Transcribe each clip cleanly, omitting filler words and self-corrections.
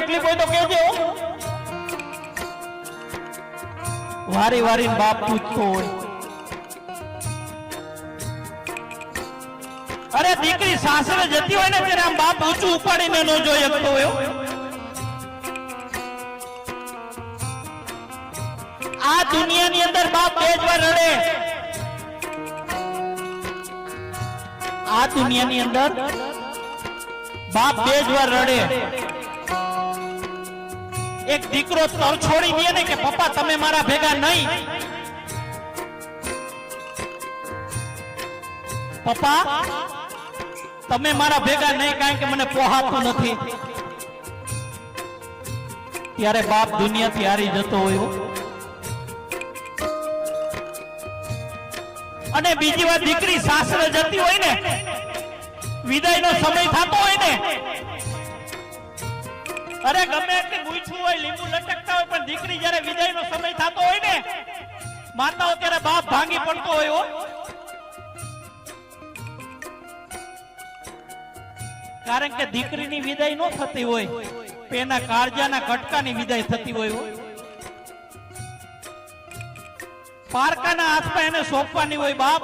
તકલીફ હોય તો કહેજો. વારી વારી બાપ પૂછતો હોય, અરે દીકરી સાસરે જતી હોય ને ત્યારે આમ બાપ ઊંચું ઉપાડીને ન જોઈ શકતો હોય. આ દુનિયાની અંદર બાપ બે જ વાર રડે. આ દુનિયાની અંદર બાપ બે જ વાર રડે. એક દીકરો તર છોડી દે ને કે પપ્પા તમે મારા ભેગા નહીં, પપ્પા તમે મારા ભેગા નહીં કારણ કે મને પોહાતું નથી, ત્યારે બાપ દુનિયાથી હારી જતો હોય. અને બીજી વાર દીકરી સાસરે જતી હોય ને, વિદાયનો સમય થતો હોય ને, અરે ગમે એટલી ગુંચવું હોય, લીંબુ લટકતા હોય, પણ દીકરી જ્યારે વિદાયનો સમય થતો હોય ને માતાઓ, ત્યારે બાપ ભાંગી પડતો હોય. કારણ કે દીકરીની વિદાય ન થતી હોય, એના કાળજાના કટકાની વિદાય થતી હોય. પારકાના હાથમાં એને સોંપવાની હોય બાપ.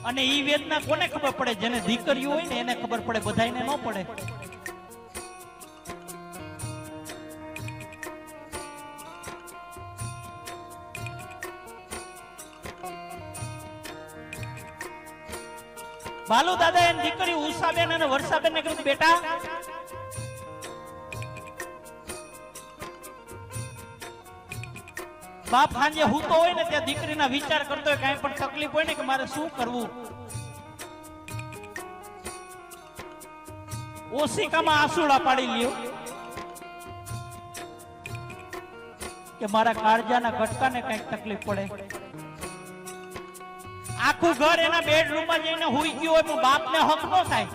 અને ઈ વેદના કોને ખબર પડે? જેને દીકરીઓ હોય ને એને ખબર પડે, બધાયને ન પડે. બાલુ દાદા એની દીકરી ઉષાબેન અને વર્ષાબેન ને કીધું, બેટા બાપ સાંજે હૂતો હોય ને ત્યાં દીકરીના વિચાર કરતો હોય, કઈ પણ તકલીફ હોય ને કે મારે શું કરવું. ઓશિકામાં આંસુડા પાડી લ્યો કે મારા કાળજાના ઘટકાને કઈક તકલીફ પડે. આખું ઘર એના બેડરૂમમાં જઈને હુઈ ગયું હોય, પણ બાપને હક ન થાય.